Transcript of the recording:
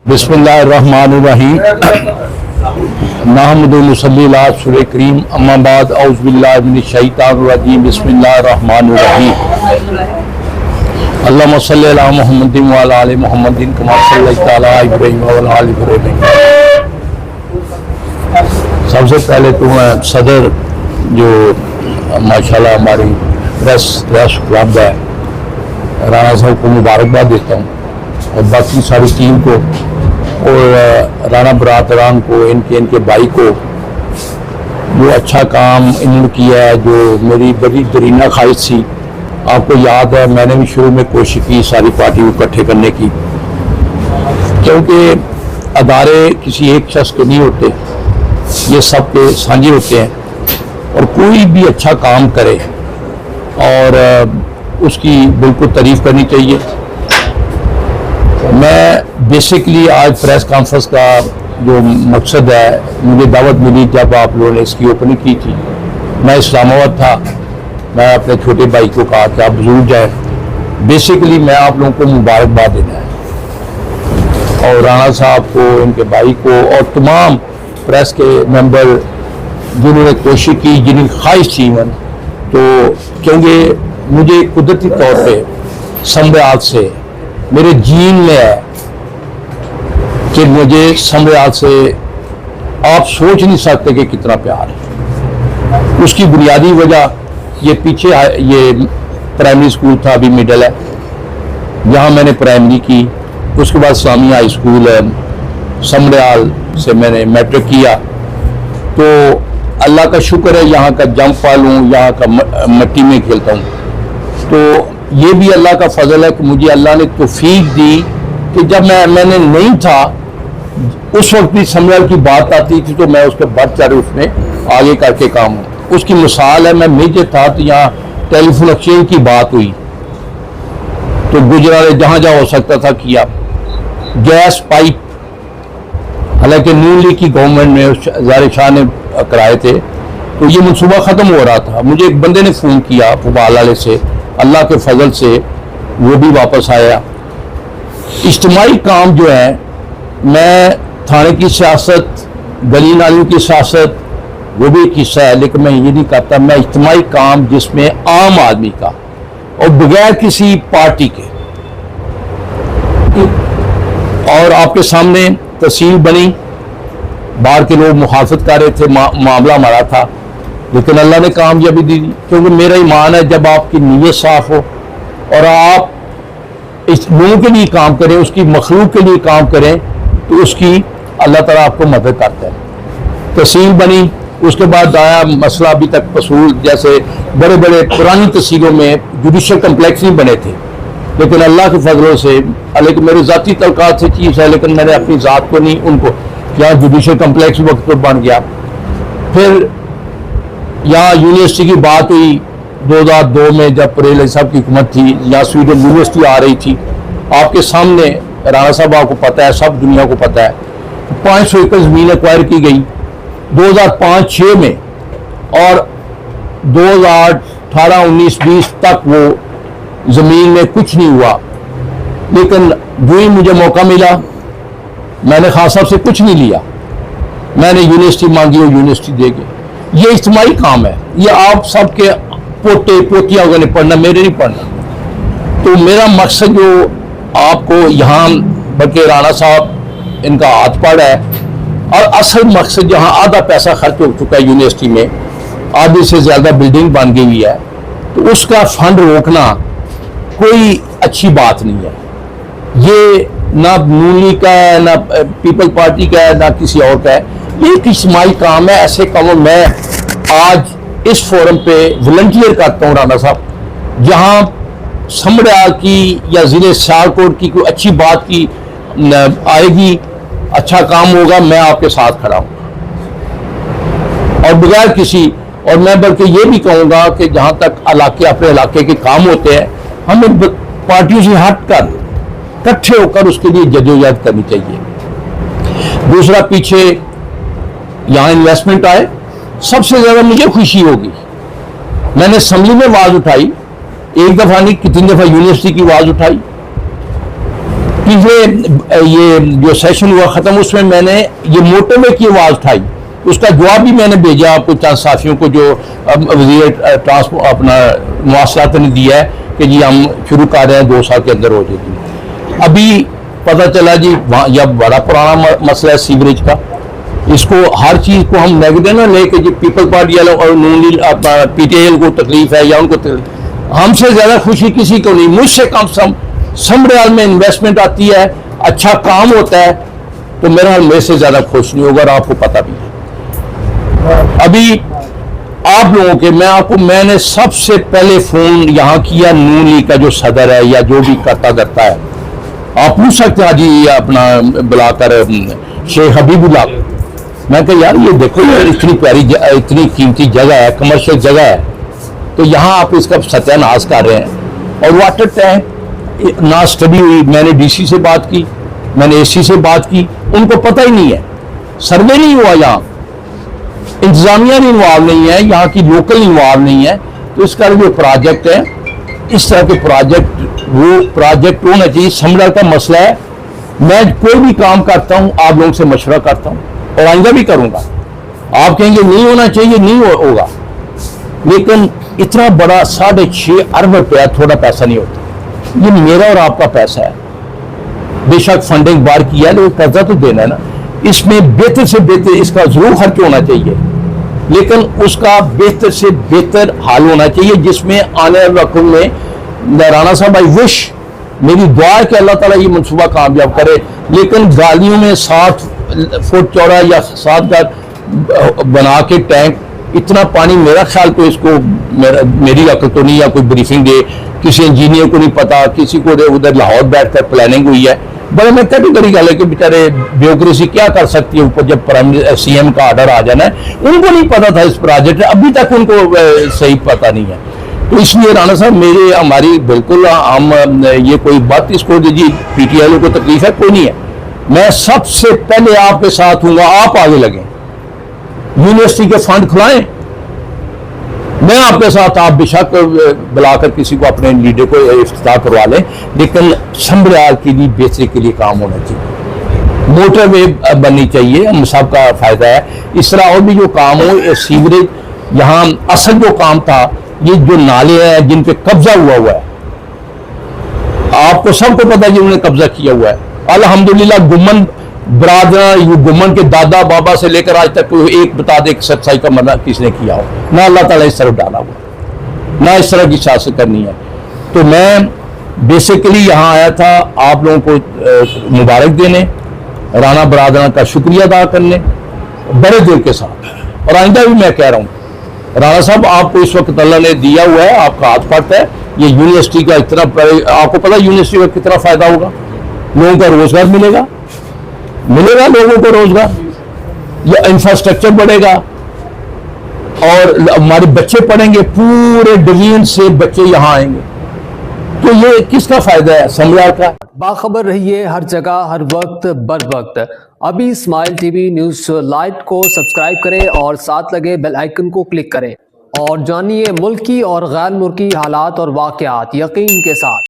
बिस्मिल्लाहिर्रहमानिर्रहीम नहमदु व नसल्ली अला रसूलिल करीम अम्मा बाद औज़ु बिल्लाहि मिनश शैतानिर रजीम बिस्मिल्लाहिर्रहमानिर्रहीम अल्लाहुम्मा सल्लि अला मुहम्मदिन व अला आलि मुहम्मदिन कमा सल्लैता अला इब्राहीम व अला आलि इब्राहीम। सबसे पहले तो मैं सदर जो माशाल्लाह हमारी प्रेस क्लब है राणा साहब को मुबारकबाद देता हूँ और बाकी सारी टीम को और राणा बरादरान को इनके भाई को जो अच्छा काम इन्होंने किया है, जो मेरी बड़ी दरीना ख्वाहिश थी। आपको याद है मैंने भी शुरू में कोशिश की सारी पार्टी को इकट्ठे करने की, क्योंकि अदारे किसी एक शख्स के नहीं होते, ये सब के साझे होते हैं और कोई भी अच्छा काम करे और उसकी बिल्कुल तारीफ करनी चाहिए। मैं बेसिकली आज प्रेस कॉन्फ्रेंस का जो मकसद है, मुझे दावत मिली जब आप लोगों ने इसकी ओपनिंग की थी। मैं इस्लामाबाद था, मैं अपने छोटे भाई को कहा कि आप जरूर जाएं। बेसिकली मैं आप लोगों को मुबारकबाद देना है और राणा साहब को, इनके भाई को और तमाम प्रेस के मेंबर जिन्होंने कोशिश की, जिनकी ख्वाहिश थी मन, तो क्योंकि मुझे कुदरती तौर पे समयात से मेरे जीन में है कि मुझे समयात से आप सोच नहीं सकते कि कितना प्यार है। उसकी बुनियादी वजह ये पीछे ये प्राइमरी स्कूल था, अभी मिडिल है, यहाँ मैंने प्राइमरी की। उसके बाद इस्लामी हाई स्कूल समयाल से मैंने मैट्रिक किया। तो अल्लाह का शुक्र है यहाँ का जंप पाल हूँ, यहाँ का मट्टी में खेलता हूँ। तो ये भी अल्लाह का फजल है कि मुझे अल्लाह ने तौफीक दी कि जब मैंने नहीं था उस वक्त भी समयाल की बात आती थी तो मैं उसके बढ़ चढ़ उसमें आगे करके काम उसकी मिसाल है। मैं मेजर था तो यहाँ टेलीफोन एक्सचेंज की बात हुई तो गुजरात जहाँ जहाँ हो सकता था किया। गैस पाइप हालांकि नून लीग की गवर्नमेंट ने ज़ाहिर शाह ने कराए थे तो ये मनसूबा ख़त्म हो रहा था। मुझे एक बंदे ने फ़ोन किया फुबाल वाले से, अल्लाह के फजल से वो भी वापस आया। इज्तिमाई काम जो है, मैं थाने की सियासत, गली नालियों की सियासत वो भी एक हिस्सा है, लेकिन मैं ये नहीं करता। मैं इज्तिमाई काम जिसमें आम आदमी का और बगैर किसी पार्टी के, और आपके सामने तहसील बनी, बाहर के लोग मुखालफत कर रहे थे, मामला हमारा था, लेकिन अल्लाह ने कामयाबी दी। क्योंकि मेरा ईमान है जब आपकी नीयत साफ हो और आप इस लोगों के लिए काम करें, उसकी मखलूक के लिए काम करें, तो उसकी अल्लाह ताला आपको मदद करता है। तहसील बनी, उसके बाद आया मसला अभी तक पसूल, जैसे बड़े बड़े पुरानी तहसीलों में जुडिशल कम्प्लेक्स नहीं बने थे, लेकिन अल्लाह के फजलों से, हालांकि मेरे ज़ाती तलकात से चीज़ है, लेकिन मैंने अपनी ज़ात को नहीं, उनको यहाँ जुडिशल कम्प्लेक्स वक्त पर बन गया। फिर यहाँ यूनिवर्सिटी की बात हुई 2002 में जब परेल साहब की हुकूमत थी, यहाँ स्वीडन यूनिवर्सिटी आ रही थी। आपके सामने राणा साहब आपको पता है, सब दुनिया को पता है, 500 एकड़ ज़मीन एक्वायर की गई 2005-06 में और 2018-19-20 तक वो ज़मीन में कुछ नहीं हुआ। लेकिन जो ही मुझे मौका मिला, मैंने खान साहब से कुछ नहीं लिया, मैंने यूनिवर्सिटी मांगी और यूनिवर्सिटी देगी। ये इज्तिमाई काम है, ये आप सबके पोते पोतियां ने पढ़ना, मेरे नहीं पढ़ना। तो मेरा मकसद जो आपको यहाँ, बल्कि राणा साहब इनका हाथ पड़ है, और असल मकसद जहाँ आधा पैसा खर्च हो चुका है यूनिवर्सिटी में, आधे से ज़्यादा बिल्डिंग बन गई हुई है, तो उसका फंड रोकना कोई अच्छी बात नहीं है। ये ना नून लीग का है, ना पीपल पार्टी का है, ना किसी और का है, ये एक इज्तिमाई काम है। ऐसे कामों में आज इस फोरम पे वॉलंटियर करता हूँ राणा साहब, जहाँ समड़ा की या ज़िले सियालकोट की कोई अच्छी बात की आएगी, अच्छा काम होगा, मैं आपके साथ खड़ा हूँ और बगैर किसी, और मैं बल्कि ये भी कहूँगा कि जहाँ तक इलाके अपने इलाके के काम होते हैं, हमें पार्टियों से हट कर इकट्ठे होकर उसके लिए जदोजहद करनी चाहिए। दूसरा, पीछे यहाँ इन्वेस्टमेंट आए, सबसे ज़्यादा मुझे खुशी होगी। मैंने असम्बली में आवाज़ उठाई, एक दफ़ा नहीं कितनी दफ़ा यूनिवर्सिटी की आवाज़ उठाई, पिछले ये जो सेशन हुआ ख़त्म, उसमें मैंने ये मोटरवे की आवाज़ उठाई, उसका जवाब भी मैंने भेजा आपको चंद साथियों को जो वज़ीर ट्रांसपोर्ट अपना मवासलात ने दिया है कि जी हम शुरू कर रहे हैं, 2 साल के अंदर हो जाएगी। अभी पता चला जी वहाँ यह बड़ा पुराना मसला है सीवरेज का, इसको हर चीज़ को हम नेगेटिव ना लेके जी पीपल पार्टी वालों और नूनी PTL को तकलीफ है या उनको तकलीफ, हमसे ज़्यादा खुशी किसी को नहीं। मुझसे कम से कम समरियाल में इन्वेस्टमेंट आती है, अच्छा काम होता है, तो मेरा हाल मेरे से ज़्यादा खुश नहीं होगा और आपको पता भी है। अभी आप लोगों के मैंने सबसे पहले फ़ोन यहाँ किया नून लीग का जो सदर है या जो भी करता है, आप पूछ सकते हैं जी अपना बुलाकर शेख हबीबुल्लाह, मैं कहा यार ये देखो यार इतनी प्यारी इतनी कीमती जगह है, कमर्शियल जगह है, तो यहाँ आप इसका सत्यानाश कर रहे हैं। और वाटर टैंक ना स्टडी हुई, मैंने DC से बात की, मैंने AC से बात की, उनको पता ही नहीं है, सर्वे नहीं हुआ, यहाँ इंतजामिया नहीं इन्वॉल्व नहीं है, यहाँ की लोकल इन्वॉल्व नहीं है। तो इसका जो प्रोजेक्ट है, इस तरह के प्रोजेक्ट होना चाहिए। समझदार का मसला है, मैं कोई भी काम करता हूँ आप लोगों से मशवरा करता हूँ और आइंदा भी करूँगा। आप कहेंगे नहीं होना चाहिए, नहीं होगा, लेकिन इतना बड़ा 6.5 अरब रुपया थोड़ा पैसा नहीं होता, ये मेरा और आपका पैसा है। बेशक फंडिंग बार किया है, लेकिन कर्जा तो देना है ना, इसमें बेहतर से बेहतर इसका जरूर खर्च होना चाहिए, लेकिन उसका बेहतर से बेहतर हाल होना चाहिए, जिसमें आने वाले वक्त में राणा साहब आई विश, मेरी दुआ है कि अल्लाह ताला ये मनसूबा कामयाब करे। लेकिन गालियों में 60 फुट चौड़ा या 7 का बना के टैंक, इतना पानी, मेरा ख्याल तो इसको मेरी अकल तो नहीं, या कोई ब्रीफिंग दे, किसी इंजीनियर को नहीं पता, किसी को उधर लाहौर बैठकर प्लानिंग हुई है, बड़े मैं कैटेगरी गल है कि बेचारे ब्यूरोक्रेसी क्या कर सकती है, ऊपर जब CM का ऑर्डर आ जाना है, उनको नहीं पता था इस प्रोजेक्ट, अभी तक उनको सही पता नहीं है। तो इसलिए राणा साहब हमारी बिल्कुल हम ये कोई बात इसको जी PTL को तकलीफ है कोई नहीं है, मैं सबसे पहले आपके साथ हूँ, आप आगे लगे, यूनिवर्सिटी के फंड खुलाएं, मैं आपके साथ, आप बेशक बुलाकर किसी को अपने लीडर को इफ्तिताह करवा लें, लेकिन समरियाल के लिए बेहतरी के लिए काम होना चाहिए, मोटरवे बननी चाहिए, हम सबका फायदा है। इस तरह और भी जो काम हो, सीवरेज यहाँ असल जो काम था, ये जो नाले हैं जिन पे कब्जा हुआ है, आपको सबको पता है जिन्होंने कब्जा किया हुआ है, अल्हम्दुलिल्लाह गुम्मन बरादर, गुम्मन के दादा बाबा से लेकर आज तक एक बता दे सच्चाई का मरना किसने किया हो, ना अल्लाह ताला इस तरफ डाला हुआ, ना इस तरह की सियासत करनी है। तो मैं बेसिकली यहाँ आया था आप लोगों को मुबारक देने, राणा बरादरान का शुक्रिया अदा करने बड़े दिल के साथ, और आइंदा भी मैं कह रहा हूँ राणा साहब आपको इस वक्त अल्लाह ने दिया हुआ है, आपका हाथ पड़ता है, ये यूनिवर्सिटी का इतना, आपको पता यूनिवर्सिटी का कितना फायदा होगा, लोगों का रोजगार मिलेगा लोगों को रोजगार, या इंफ्रास्ट्रक्चर बढ़ेगा और हमारे बच्चे पढ़ेंगे, पूरे डिवीजन से बच्चे यहाँ आएंगे, तो ये किसका फायदा है, समरियाल का। बाखबर रहिए हर जगह हर वक्त बर वक्त। अभी स्माइल TV न्यूज लाइट को सब्सक्राइब करें और साथ लगे बेल आइकन को क्लिक करें और जानिए मुल्की और गैर मुल्की हालात और वाकयात यकीन के साथ।